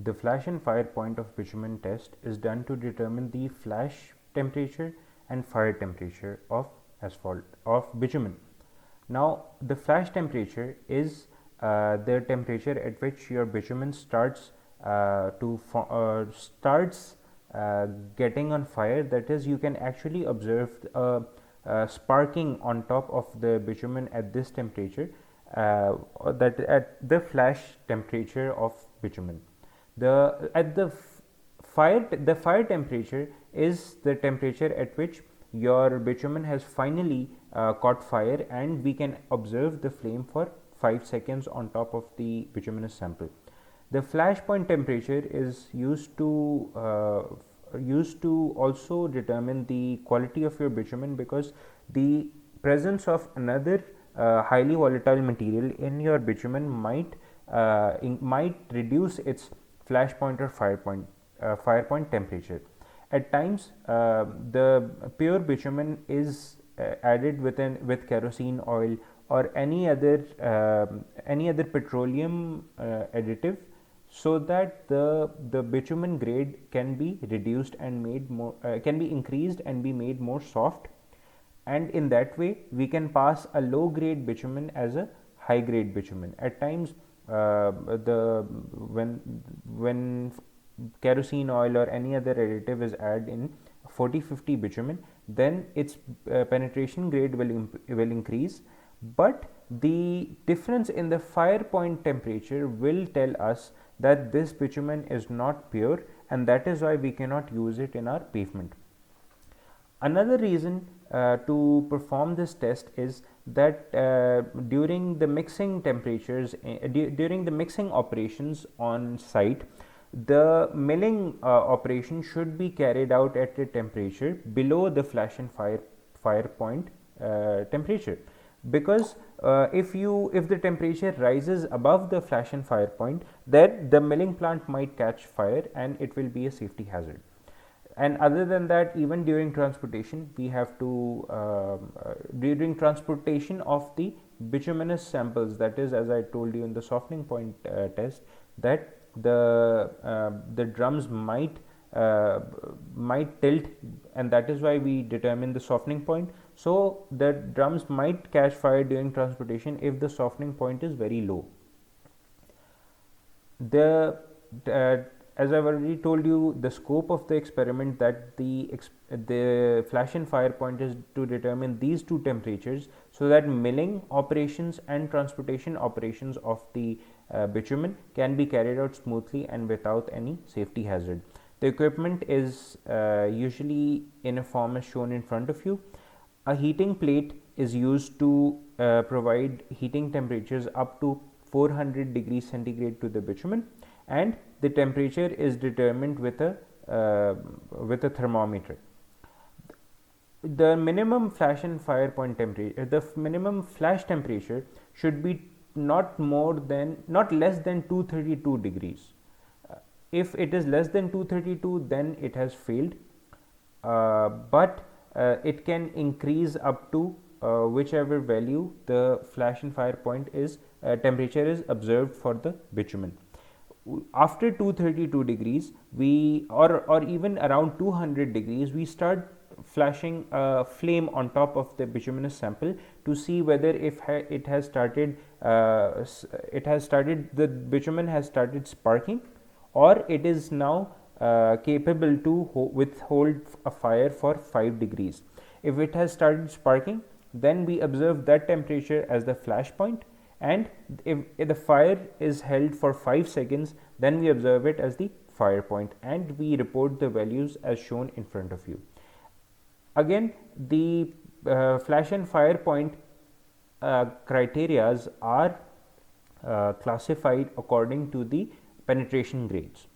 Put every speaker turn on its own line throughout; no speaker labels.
The flash and fire point of bitumen test is done to determine the flash temperature and fire temperature of bitumen. Now, the flash temperature is the temperature at which your bitumen starts getting on fire. That is, you can actually observe sparking on top of the bitumen at this temperature, that at the flash temperature of bitumen. The fire temperature is the temperature at which your bitumen has finally caught fire, and we can observe the flame for 5 seconds on top of the bituminous sample. The flash point temperature is used to also determine the quality of your bitumen, because the presence of another highly volatile material in your bitumen might reduce its flash point or fire point temperature. At times, the pure bitumen is added with kerosene oil or any other petroleum additive, so that the bitumen grade can be reduced and made more can be increased and be made more soft, and in that way we can pass a low grade bitumen as a high grade bitumen. At times, when kerosene oil or any other additive is added in 40-50 bitumen, then its penetration grade will increase, but the difference in the fire point temperature will tell us that this bitumen is not pure, and that is why we cannot use it in our pavement. Another reason to perform this test is that during the mixing during the mixing operations on site, the milling operation should be carried out at a temperature below the flash and fire point temperature, because if the temperature rises above the flash and fire point, then the milling plant might catch fire and it will be a safety hazard. And other than that, even during transportation, we have to during transportation of the bituminous samples, that is, as I told you in the softening point test, that the drums might tilt, and that is why we determine the softening point. So the drums might catch fire during transportation if the softening point is very low. As I've already told you, the scope of the experiment, that the flash and fire point is to determine these two temperatures, so that milling operations and transportation operations of the bitumen can be carried out smoothly and without any safety hazard. The equipment is usually in a form as shown in front of you. A heating plate is used to provide heating temperatures up to 400 degrees centigrade to the bitumen, and the temperature is determined with a thermometer. The minimum flash and fire point temperature, the minimum flash temperature should be not less than 232 degrees. If it is less than 232, then it has failed, but it can increase up to whichever value the flash and fire point is temperature is observed for the bitumen. After 232 degrees, or even around 200 degrees, we start flashing a flame on top of the bituminous sample to see whether if it has started the bitumen has started sparking, or it is now capable to withhold a fire for 5 degrees. If it has started sparking, then we observe that temperature as the flash point, and if the fire is held for 5 seconds, then we observe it as the fire point, and we report the values as shown in front of you. Again, the flash and fire point criterias are classified according to the penetration grades.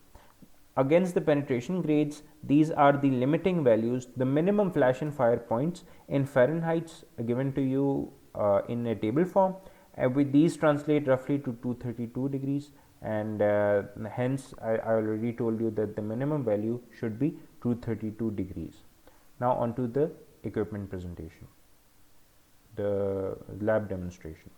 Against the penetration grades, these are the limiting values. The minimum flash and fire points in Fahrenheit given to you in a table form. With these translate roughly to 232 degrees, and hence I already told you that the minimum value should be 232 degrees. Now on to the equipment presentation, the lab demonstration.